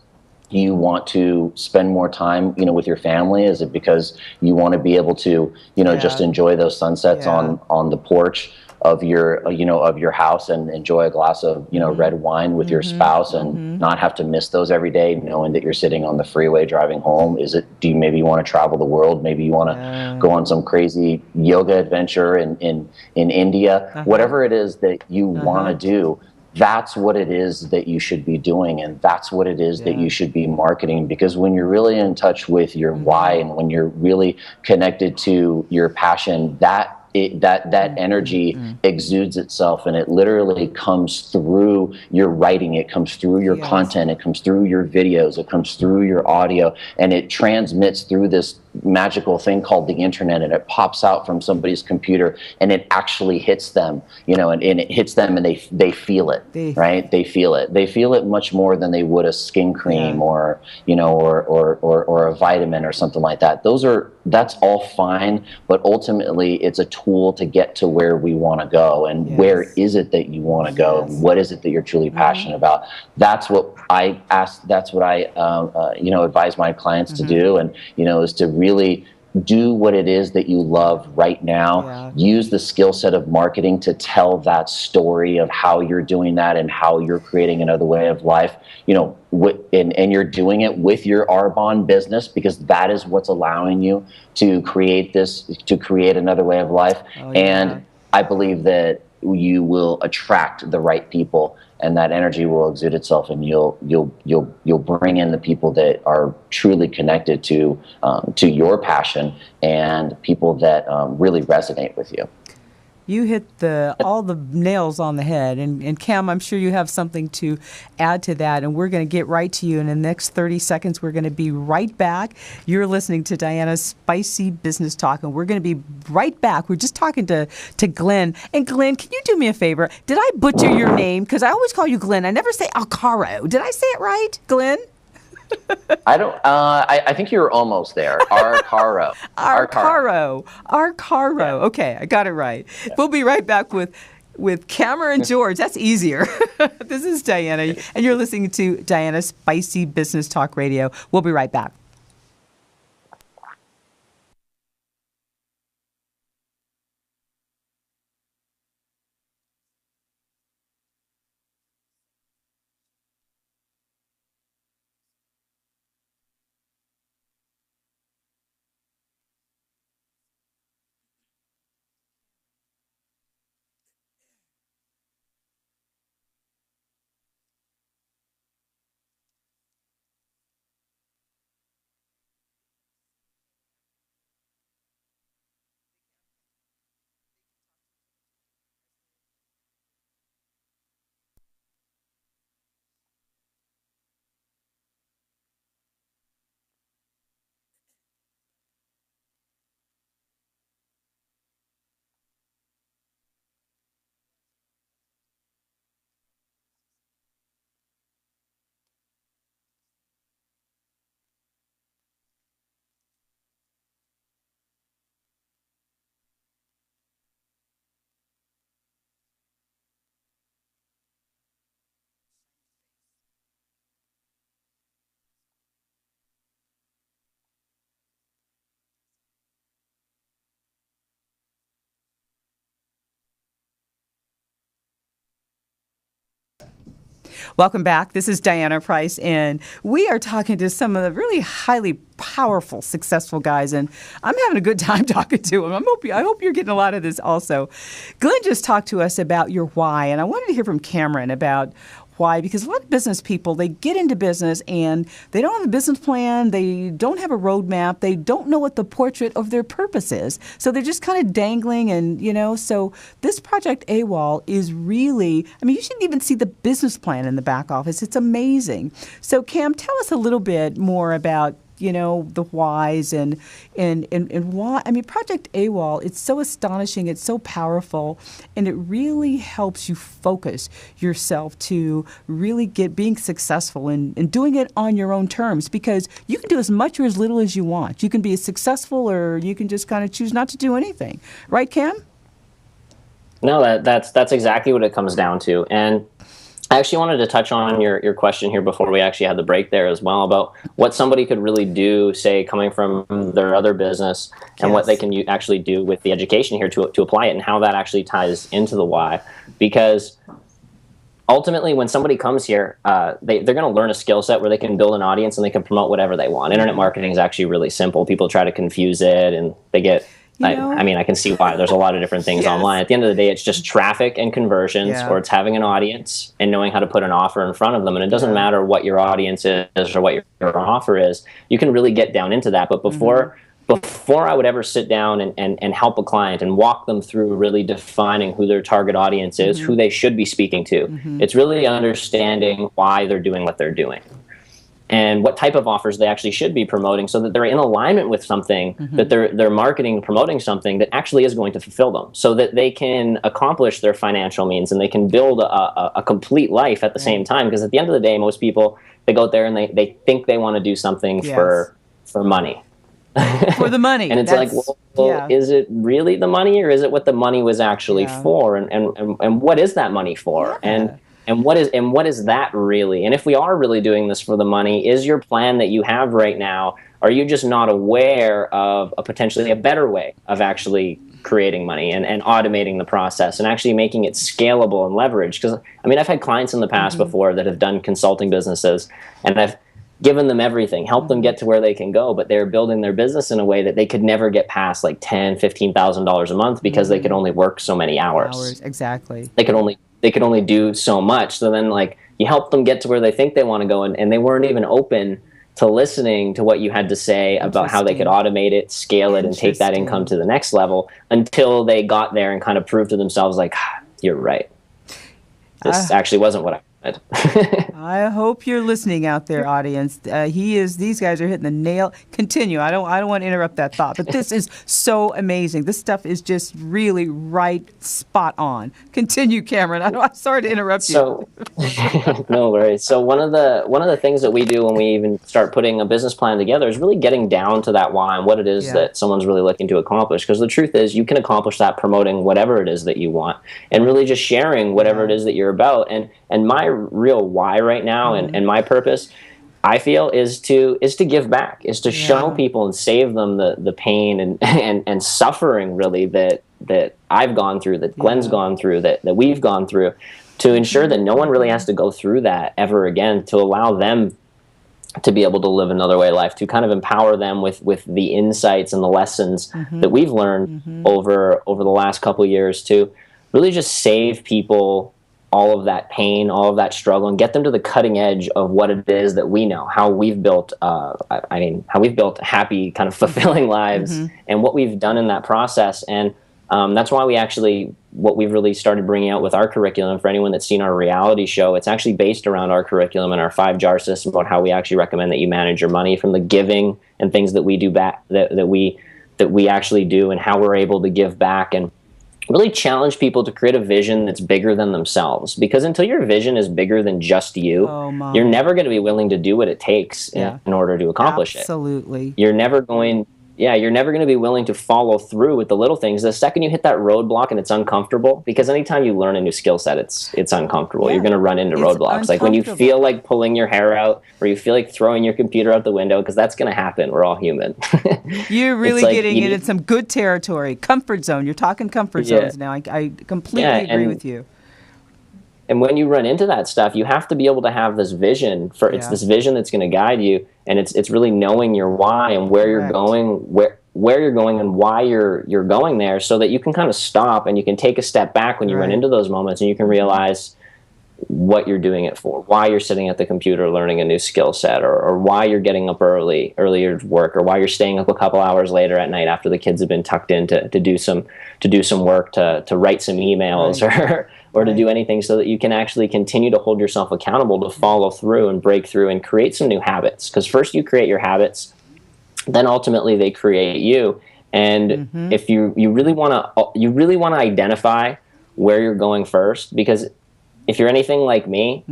you want to spend more time, with your family? Is it because you want to be able to, just enjoy those sunsets on the porch of your house and enjoy a glass of, red wine with your spouse and not have to miss those every day, knowing that you're sitting on the freeway driving home? Do you maybe want to travel the world? Maybe you want to go on some crazy yoga adventure in India? Whatever it is that you want to do, that's what it is that you should be doing, and that's what it is that you should be marketing. Because when you're really in touch with your why and when you're really connected to your passion, that energy exudes itself, and it literally comes through your writing, it comes through your content, it comes through your videos, it comes through your audio, and it transmits through this magical thing called the internet, and it pops out from somebody's computer and it actually hits them, and it hits them and they feel it, right? They feel it much more than they would a skin cream or a vitamin or something like that. That's all fine, but ultimately it's a tool to get to where we want to go. And where is it that you want to go? And what is it that you're truly passionate about? That's what I ask. That's what I advise my clients to do, and is to really do what it is that you love right now. Use the skill set of marketing to tell that story of how you're doing that and how you're creating another way of life, and you're doing it with your Arbonne business, because that is what's allowing you to create another way of life. And I believe that you will attract the right people, and that energy will exude itself, and you'll bring in the people that are truly connected to your passion and people that really resonate with you. You hit all the nails on the head. And Cam, I'm sure you have something to add to that. And we're going to get right to you. In the next 30 seconds, we're going to be right back. You're listening to Diana's Spicy Business Talk. And we're going to be right back. We're just talking to Glenn. And Glenn, can you do me a favor? Did I butcher your name? Because I always call you Glenn. I never say Arcaro. Did I say it right, Glenn? I don't. I think you're almost there. Arcaro. Arcaro. Yeah. Okay, I got it right. Yeah. We'll be right back with Kameron and George. That's easier. This is Diana, and you're listening to Diana's Spicy Business Talk Radio. We'll be right back. Welcome back. This is Diana Price, and we are talking to some of the really highly powerful, successful guys, and I'm having a good time talking to them. I hope you're getting a lot of this also. Glenn just talked to us about your why, and I wanted to hear from Kameron about why, because a lot of business people, they get into business and they don't have a business plan, they don't have a roadmap, they don't know what the portrait of their purpose is. So they're just kind of dangling and, so this project AWOL is really, you shouldn't even see the business plan in the back office. It's amazing. So Cam, tell us a little bit more about the whys and why. Project AWOL, it's so astonishing, it's so powerful, and it really helps you focus yourself to really being successful and doing it on your own terms, because you can do as much or as little as you want. You can be successful, or you can just kind of choose not to do anything. Right, Cam? No, that's exactly what it comes down to. And I actually wanted to touch on your question here before we actually had the break there as well, about what somebody could really do, say, coming from their other business, and what they can actually do with the education here to apply it, and how that actually ties into the why. Because ultimately, when somebody comes here, they're going to learn a skill set where they can build an audience and they can promote whatever they want. Internet marketing is actually really simple. People try to confuse it, and they get... I can see why. There's a lot of different things online. At the end of the day, it's just traffic and conversions, or it's having an audience and knowing how to put an offer in front of them. And it doesn't matter what your audience is or what your offer is. You can really get down into that. But before I would ever sit down and help a client and walk them through really defining who their target audience is, who they should be speaking to, it's really understanding why they're doing what they're doing, and what type of offers they actually should be promoting, so that they're in alignment with something, that they're marketing and promoting something that actually is going to fulfill them, so that they can accomplish their financial means and they can build a complete life at the same time. Because at the end of the day, most people, they go out there and they think they want to do something for money. For the money. And it's is it really the money, or is it what the money was actually for? And what is that money for? And what is that really? And if we are really doing this for the money, is your plan that you have right now, are you just not aware of potentially a better way of actually creating money and automating the process and actually making it scalable and leveraged? Because I've had clients in the past before that have done consulting businesses, and I've given them everything, helped them get to where they can go, but they're building their business in a way that they could never get past like $10,000-$15,000 a month, because they could only work so many hours. Exactly. They could only do so much. So then, you help them get to where they think they want to go, and they weren't even open to listening to what you had to say about how they could automate it, scale it, and take that income to the next level, until they got there and kind of proved to themselves, you're right. This actually wasn't what I wanted. I hope you're listening out there, audience. These guys are hitting the nail. Continue. I don't want to interrupt that thought, but this is so amazing. This stuff is just really right, spot on. Continue, Cameron. I'm sorry to interrupt you. No worries. So one of the things that we do when we even start putting a business plan together is really getting down to that why and what it is that someone's really looking to accomplish. Because the truth is, you can accomplish that promoting whatever it is that you want, and really just sharing whatever it is that you're about. And my real why right now, and my purpose, I feel, is to give back, is to show people and save them the pain and suffering really that I've gone through, that Glenn's gone through, that we've gone through, to ensure that no one really has to go through that ever again, to allow them to be able to live another way of life, to kind of empower them with the insights and the lessons that we've learned over the last couple of years, to really just save people all of that pain, all of that struggle, and get them to the cutting edge of what it is that we know, how we've built, how we've built happy, kind of fulfilling lives, and what we've done in that process. And that's why what we've really started bringing out with our curriculum, for anyone that's seen our reality show, it's actually based around our curriculum and our 5-jar system, about how we actually recommend that you manage your money, from the giving and things that we do back, that we actually do, and how we're able to give back, and really challenge people to create a vision that's bigger than themselves. Because until your vision is bigger than just you, you're never going to be willing to do what it takes in order to accomplish it. Absolutely. You're never going to be willing to follow through with the little things. The second you hit that roadblock and it's uncomfortable, because anytime you learn a new skill set, it's uncomfortable. You're going to run into roadblocks. Like when you feel like pulling your hair out, or you feel like throwing your computer out the window, because that's going to happen. We're all human. You're really getting into some good territory. Comfort zone. You're talking comfort zones now. I completely agree with you. And when you run into that stuff, you have to be able to have this vision it's this vision that's going to guide you. And it's really knowing your why and where you're going, where you're going and why you're going there, so that you can kind of stop and you can take a step back when you run into those moments, and you can realize, what you're doing it for, why you're sitting at the computer learning a new skill set, or why you're getting up earlier to work, or why you're staying up a couple hours later at night after the kids have been tucked in to do some work, to write some emails, right. or to do anything, so that you can actually continue to hold yourself accountable to follow through and break through and create some new habits. Because first you create your habits, then ultimately they create you. And if you really want to identify where you're going first, because if you're anything like me,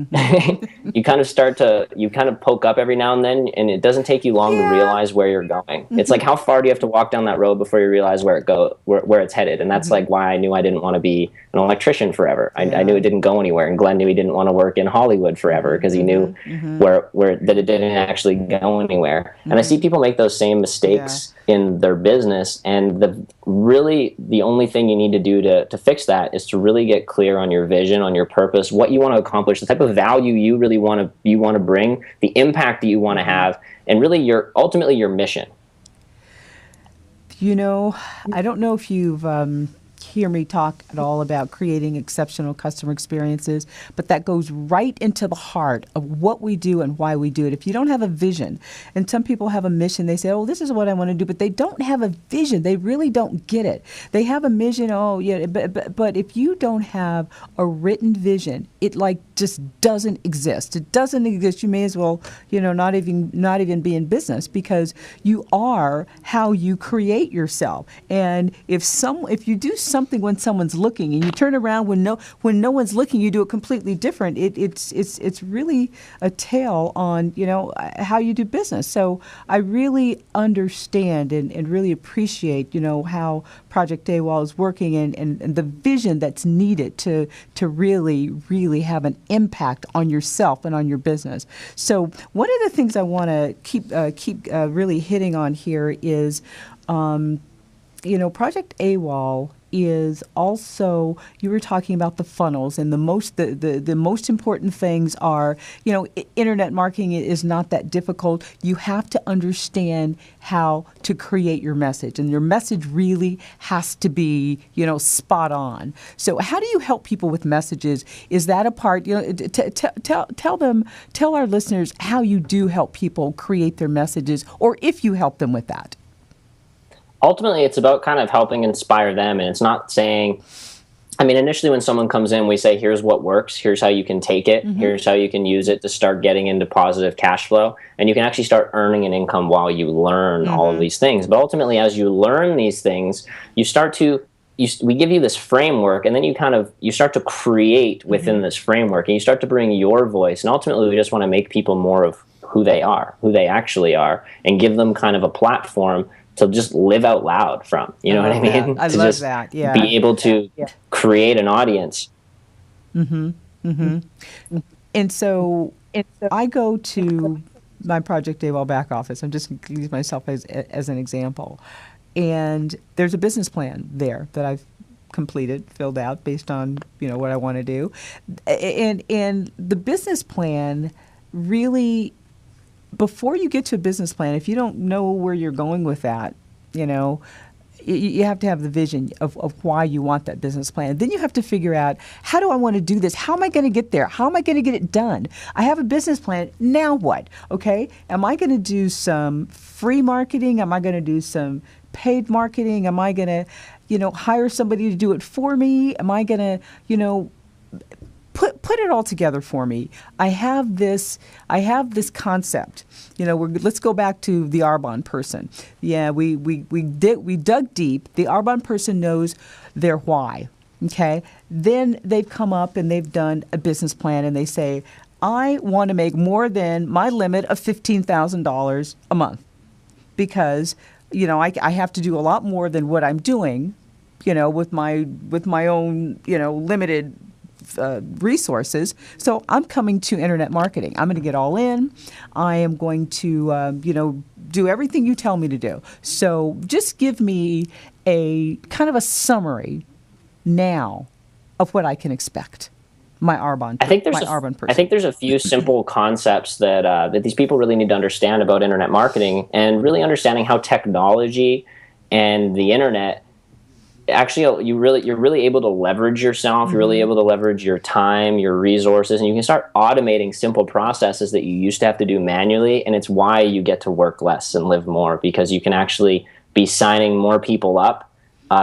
you kind of poke up every now and then, and it doesn't take you long to realize where you're going. It's like, how far do you have to walk down that road before you realize where it's headed? And that's like why I knew I didn't want to be an electrician forever. I knew it didn't go anywhere, and Glenn knew he didn't want to work in Hollywood forever, because he knew where that it didn't actually go anywhere. And I see people make those same mistakes in their business, and the only thing you need to do to fix that is to really get clear on your vision, on your purpose, what you want to accomplish, the type of value you really want to bring, the impact that you want to have, and really ultimately your mission. You know, I don't know if you've hear me talk at all about creating exceptional customer experiences, but that goes right into the heart of what we do and why we do it. If you don't have a vision, and some people have a mission, they say, oh, this is what I want to do, but they don't have a vision. They really don't get it. They have a mission, but if you don't have a written vision, it like just doesn't exist. It doesn't exist. You may as well, not even be in business, because you are how you create yourself. And if you do something when someone's looking, and you turn around when no one's looking, you do it completely different. It's really a tale on how you do business. So I really understand and really appreciate how Project AWOL is working, and the vision that's needed to really have an impact on yourself and on your business. So one of the things I want to keep really hitting on here is, Project AWOL is also, you were talking about the funnels, and the most important things are, internet marketing is not that difficult. You have to understand how to create your message, and your message really has to be, spot on. So how do you help people with messages? Is that a part, tell our listeners how you do help people create their messages, or if you help them with that. Ultimately, it's about kind of helping inspire them. And it's not saying, initially when someone comes in, we say, here's what works. Here's how you can take it. Here's how you can use it to start getting into positive cash flow. And you can actually start earning an income while you learn all of these things. But ultimately, as you learn these things, we give you this framework, and then you start to create within this framework, and you start to bring your voice. And ultimately, we just want to make people more of who they are, who they actually are, and give them kind of a platform to just live out loud from, what I mean? That. I to love just that. Yeah. Be able to create an audience. And so I go to my Project AWOL back office. I'm just going to use myself as an example. And there's a business plan there that I've completed, filled out based on, what I want to do. And the business plan really, before you get to a business plan, if you don't know where you're going with that, you have to have the vision of why you want that business plan. Then you have to figure out, how do I want to do this? How am I going to get there? How am I going to get it done? I have a business plan. Now what? Okay. Am I going to do some free marketing? Am I going to do some paid marketing? Am I going to, hire somebody to do it for me? Am I going to, put it all together for me. I have this concept. Let's go back to the Arbonne person. Yeah, we dug deep. The Arbonne person knows their why. Okay, then they've come up and they've done a business plan, and they say, I want to make more than my limit of $15,000 a month, because I have to do a lot more than what I'm doing, with my own limited resources. So I'm coming to internet marketing. I'm going to get all in. I am going to, do everything you tell me to do. So just give me a kind of a summary now of what I can expect. My Arbonne person. I think there's a few simple concepts that these people really need to understand about internet marketing, and really understanding how technology and the internet actually you're really able to leverage yourself. You're really able to leverage your time, your resources, and you can start automating simple processes that you used to have to do manually. And it's why you get to work less and live more, because you can actually be signing more people up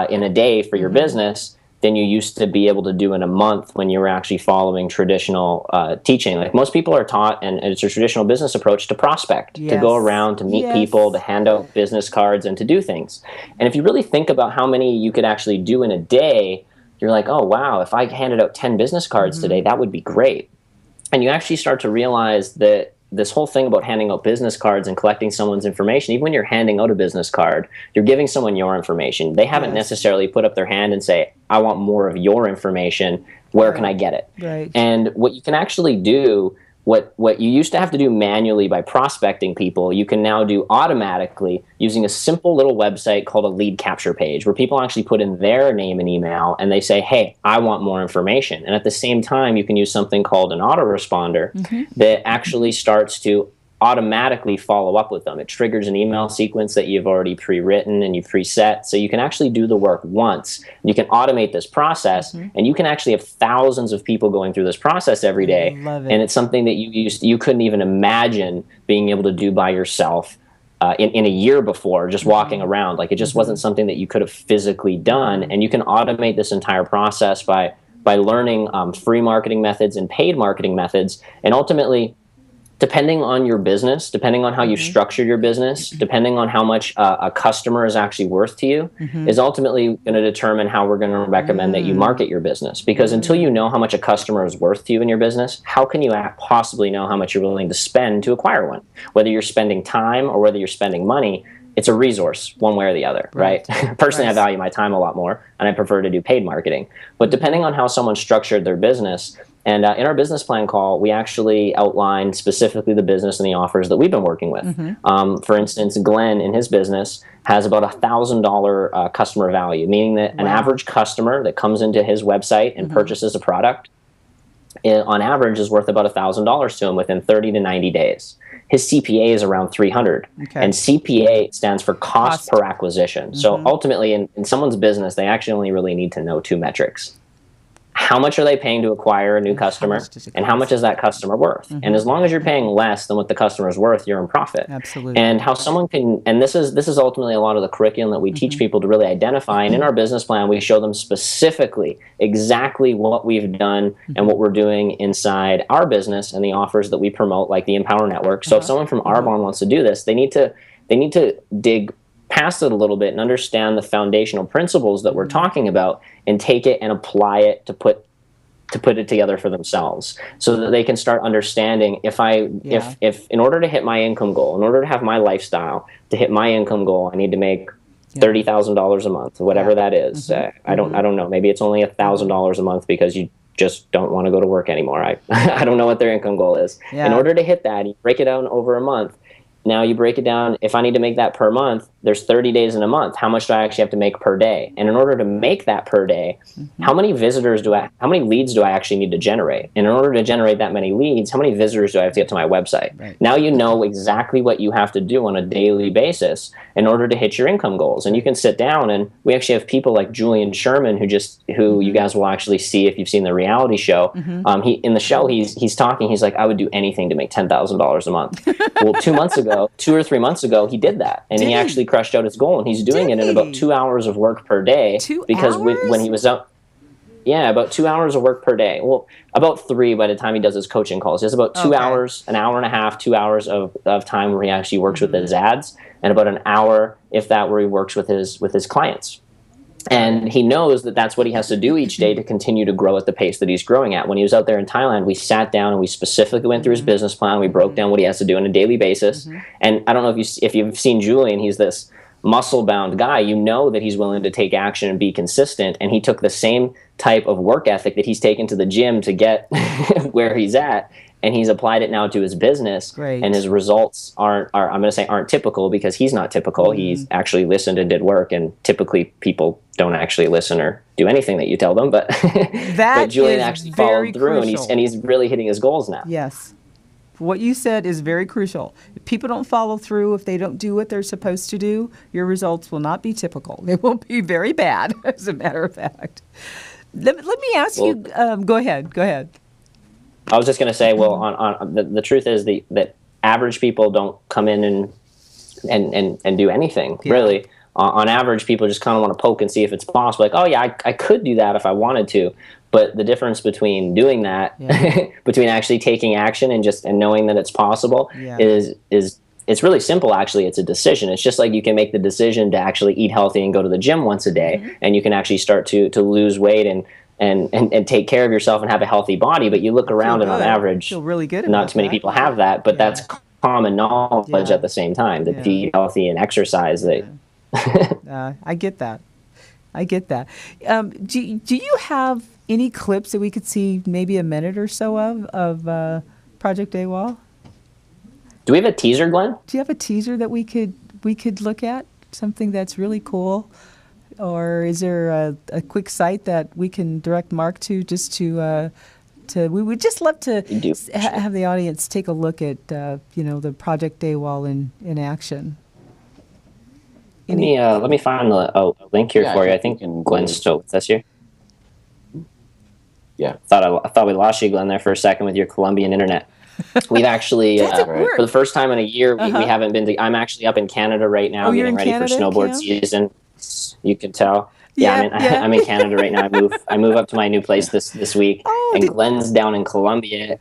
in a day for your business than you used to be able to do in a month when you were actually following traditional teaching. Like most people are taught, and it's a traditional business approach, to prospect, to go around, to meet people, to hand out business cards, and to do things. And if you really think about how many you could actually do in a day, you're like, oh, wow, if I handed out 10 business cards today, that would be great. And you actually start to realize that this whole thing about handing out business cards and collecting someone's information, even when you're handing out a business card, you're giving someone your information. They haven't necessarily put up their hand and say, I want more of your information. Where can I get it? Right. And what you can actually do, what you used to have to do manually by prospecting people, you can now do automatically using a simple little website called a lead capture page, where people actually put in their name and email and they say, hey, I want more information. And at the same time, you can use something called an autoresponder that actually starts to automatically follow up with them. It triggers an email sequence that you've already pre-written and you've preset. So you can actually do the work once. You can automate this process, and you can actually have thousands of people going through this process every day. Love it. And it's something that you couldn't even imagine being able to do by yourself in a year before, just walking around. Like, it just wasn't something that you could have physically done. And you can automate this entire process by learning free marketing methods and paid marketing methods. And ultimately, depending on your business, depending on how you've structured your business, depending on how much a customer is actually worth to you, is ultimately going to determine how we're going to recommend that you market your business. Because until you know how much a customer is worth to you in your business, how can you possibly know how much you're willing to spend to acquire one? Whether you're spending time or whether you're spending money, it's a resource one way or the other, right? Personally, I value my time a lot more, and I prefer to do paid marketing. But depending on how someone structured their business, and in our business plan call, we actually outline specifically the business and the offers that we've been working with. For instance, Glenn in his business has about $1,000 customer value, meaning that an average customer that comes into his website and purchases a product, on average, is worth about $1,000 to him within 30 to 90 days. His CPA is around 300, and CPA stands for cost per acquisition. So ultimately, in someone's business, they actually only really need to know two metrics. How much are they paying to acquire a new customer, and how much is that customer worth? And as long as you're paying less than what the customer is worth, you're in profit. Absolutely. And how someone can, and this is ultimately a lot of the curriculum that we teach people to really identify. And in our business plan, we show them specifically exactly what we've done and what we're doing inside our business and the offers that we promote, like the Empower Network. So if someone from Arbonne wants to do this, they need to dig past it a little bit and understand the foundational principles that we're talking about, and take it and apply it to put it together for themselves, so that they can start understanding, if in order to hit my income goal, in order to have my lifestyle, to hit my income goal, I need to make $30,000 a month, whatever that is. I don't know. Maybe it's only $1,000 a month because you just don't want to go to work anymore. I don't know what their income goal is. In order to hit that, you break it down over a month. Now you break it down, if I need to make that per month, there's 30 days in a month. How much do I actually have to make per day? And in order to make that per day, how many leads do I actually need to generate? And in order to generate that many leads, how many visitors do I have to get to my website? Now you know exactly what you have to do on a daily basis in order to hit your income goals. And you can sit down, and we actually have people like Julian Sherman, who you guys will actually see if you've seen the reality show. In the show, he's talking, he's like, I would do anything to make $10,000 a month. Well, 2 or 3 months ago, he did that, and he actually crushed out his goal, and he's doing it in about 2 hours of work per day. Because when he was out, about 2 hours of work per day. Well, about 3 by the time he does his coaching calls. He has about 2 hours, an hour and a half, 2 hours of time where he actually works with his ads, and about an hour, if that, where he works with his clients. And he knows that that's what he has to do each day to continue to grow at the pace that he's growing at. When he was out there in Thailand, we sat down and we specifically went through his business plan. We broke down what he has to do on a daily basis. And I don't know if you've seen Julian, he's this muscle-bound guy. You know that he's willing to take action and be consistent. And he took the same type of work ethic that he's taken to the gym to get where he's at, and he's applied it now to his business. And his results aren't I'm going to say aren't typical, because he's not typical. He's actually listened and did work, and typically people don't actually listen or do anything that you tell them. But, but Julian actually followed through, and he's really hitting his goals now. Yes. What you said is very crucial. If people don't follow through, if they don't do what they're supposed to do, your results will not be typical. They will be very bad, as a matter of fact. Let me ask you. Go ahead. I was just going to say, well, on the truth is that average people don't come in and do anything, really. On average, people just kind of want to poke and see if it's possible. Like, oh, yeah, I could do that if I wanted to. But the difference between doing that, between actually taking action and knowing that it's possible, is it's really simple. Actually, it's a decision. It's just like you can make the decision to actually eat healthy and go to the gym once a day, and you can actually start to lose weight and take care of yourself and have a healthy body. But you look around and on average, feel really good. Not too many people have that. But that's common knowledge at the same time. That if you eat healthy and exercise, I get that. Do you have any clips that we could see, maybe a minute or so of Project AWOL? Do we have a teaser, Glenn? Do you have a teaser that we could look at? Something that's really cool, or is there a quick site that we can direct Mark to just to we would just love to have the audience take a look at the Project AWOL in action. Let me find a link here for you. I think Glenn's still with us here. Yeah. I thought we lost you, Glenn, there for a second with your Colombian internet. We've actually, for the first time in a year, we haven't been to, I'm actually up in Canada right now, getting ready for snowboard season. You can tell. I'm in Canada right now. I move up to my new place this week, and Glenn's down in Colombia,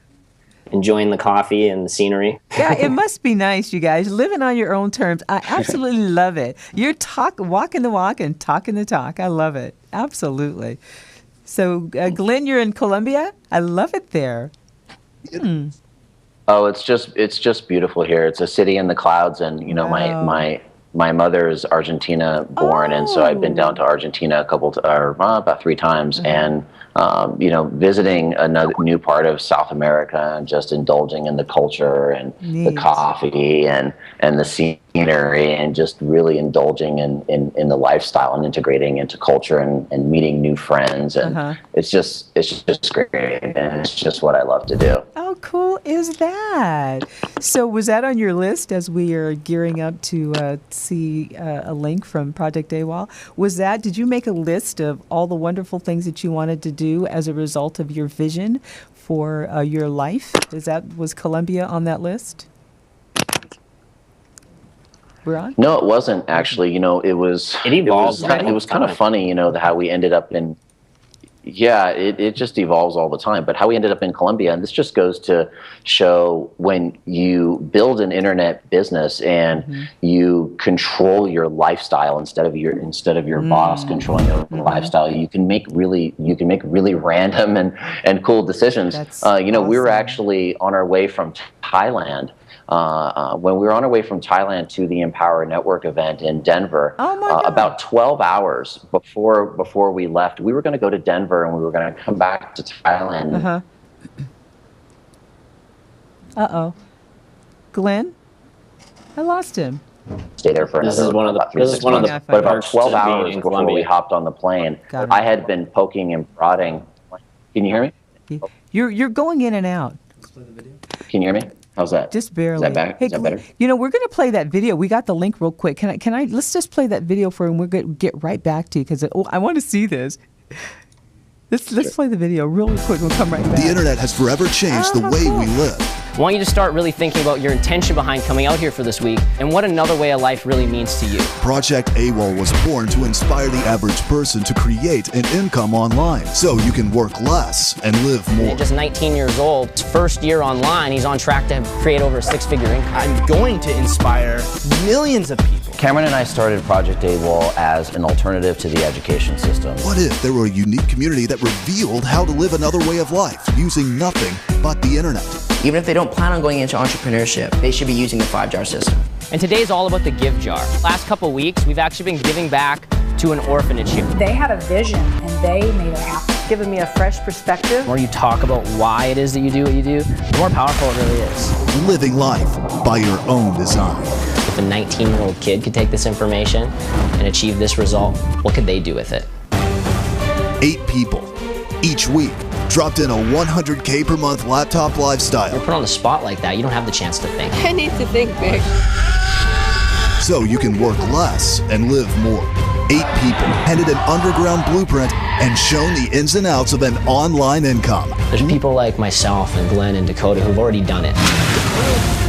enjoying the coffee and the scenery. Yeah, it must be nice, you guys, living on your own terms. I absolutely love it. You're walking the walk and talking the talk. I love it. Absolutely. So, Glenn, you're in Colombia? I love it there. Oh, it's just beautiful here. It's a city in the clouds, and my mother's Argentina born, and so I've been down to Argentina about 3 times, and visiting another new part of South America and just indulging in the culture and the coffee and the scenery, and just really indulging in the lifestyle and integrating into culture and meeting new friends, and it's just great, and it's just what I love to do. How cool is that? So was that on your list as we are gearing up to see a link from Project AWOL? Did you make a list of all the wonderful things that you wanted to do as a result of your vision for your life? Was Colombia on that list? We're on? No, it wasn't actually. It was kind of funny, how we ended up in. Yeah, it just evolves all the time. But how we ended up in Colombia, and this just goes to show when you build an internet business and you control your lifestyle instead of your boss controlling your lifestyle, you can make really random and cool decisions. Awesome. We were actually on our way from Thailand. When we were on our way from Thailand to the Empower Network event in Denver, about 12 hours before we left, we were going to go to Denver and we were going to come back to Thailand. Glenn? I lost him. Stay there for this is one of the but about 12 hours before we hopped on the plane, I had been poking and prodding. Can you hear me? You're going in and out. Can you hear me? How's that? Just barely. Is that back? Hey, is that better? We're going to play that video. We got the link real quick. Can I? Let's just play that video for you, and we're going to get right back to you because I want to see this. Let's play the video real quick. We'll come right back. The internet has forever changed the way we live. I want you to start really thinking about your intention behind coming out here for this week and what another way of life really means to you. Project AWOL was born to inspire the average person to create an income online so you can work less and live more. At just 19 years old, his first year online, he's on track to create over a 6-figure income. I'm going to inspire millions of people. Cameron and I started Project AWOL as an alternative to the education system. What if there were a unique community that revealed how to live another way of life using nothing but the internet? Even if they don't plan on going into entrepreneurship, they should be using the 5-jar system. And today's all about the give jar. Last couple weeks, we've actually been giving back to an orphanage here. They had a vision and they made it happen. Giving me a fresh perspective. The more you talk about why it is that you do what you do, the more powerful it really is. Living life by your own design. If a 19-year-old kid could take this information and achieve this result, what could they do with it? 8 people, each week, dropped in a $100K per month laptop lifestyle. You're put on the spot like that, you don't have the chance to think. I need to think big. So you can work less and live more. 8 people handed an underground blueprint and shown the ins and outs of an online income. There's people like myself and Glenn and Dakota who've already done it.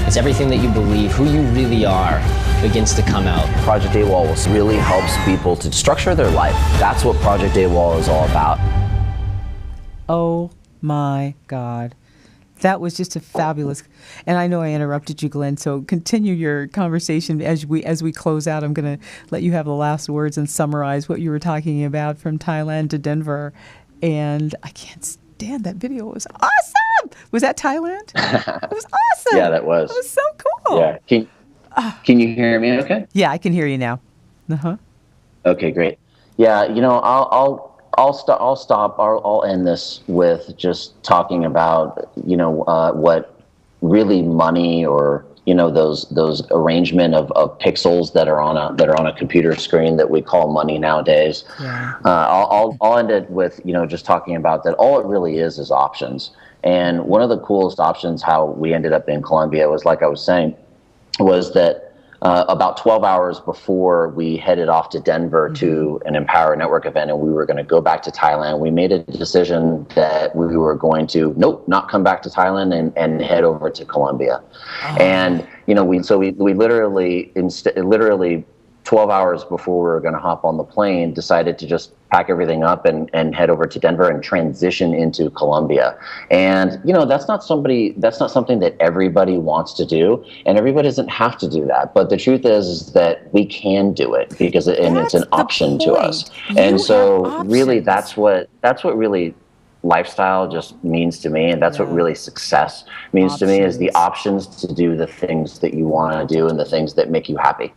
It's everything that you believe, who you really are, begins to come out. Project AWOL really helps people to structure their life. That's what Project AWOL is all about. Oh my God. That was just a fabulous, and I know I interrupted you, Glenn, so continue your conversation as we close out. I'm going to let you have the last words and summarize what you were talking about from Thailand to Denver. And I can't stand that video. It was awesome. Was that Thailand? It was awesome. Yeah, that was. It was so cool. Yeah. Can you hear me okay? Yeah, I can hear you now. Uh-huh. Okay, great. Yeah, I'll end this with just talking about, what really money or, those arrangement of pixels that are on a computer screen that we call money nowadays. Yeah. I'll end it with, just talking about that all it really is options. And one of the coolest options, how we ended up in Colombia was, like I was saying, was that about 12 hours before we headed off to Denver to an Empower Network event and we were going to go back to Thailand, we made a decision that we were going to, not come back to Thailand and head over to Colombia. Oh. And, we literally 12 hours before we were going to hop on the plane, decided to just pack everything up and head over to Denver and transition into Colombia. And, that's not something that everybody wants to do, and everybody doesn't have to do that. But the truth is that we can do it because it's an option to us. And so really that's what really lifestyle just means to me, and that's what really success means to me, is the options to do the things that you want to do and the things that make you happy.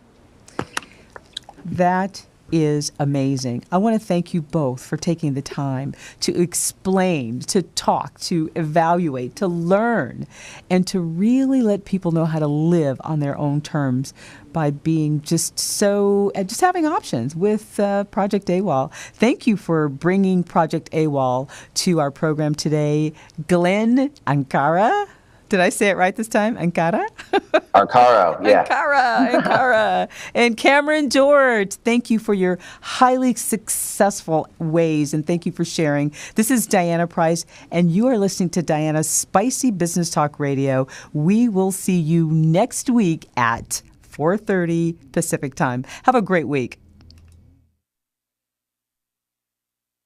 That is amazing. I want to thank you both for taking the time to explain, to talk, to evaluate, to learn, and to really let people know how to live on their own terms by being just having options with Project AWOL. Thank you for bringing Project AWOL to our program today. Glenn Arcaro. Did I say it right this time? Arcaro? Arcaro, yeah. Arcaro. And Kameron George, thank you for your highly successful ways, and thank you for sharing. This is Diana Price, and you are listening to Diana's Spicy Business Talk Radio. We will see you next week at 4:30 Pacific Time. Have a great week.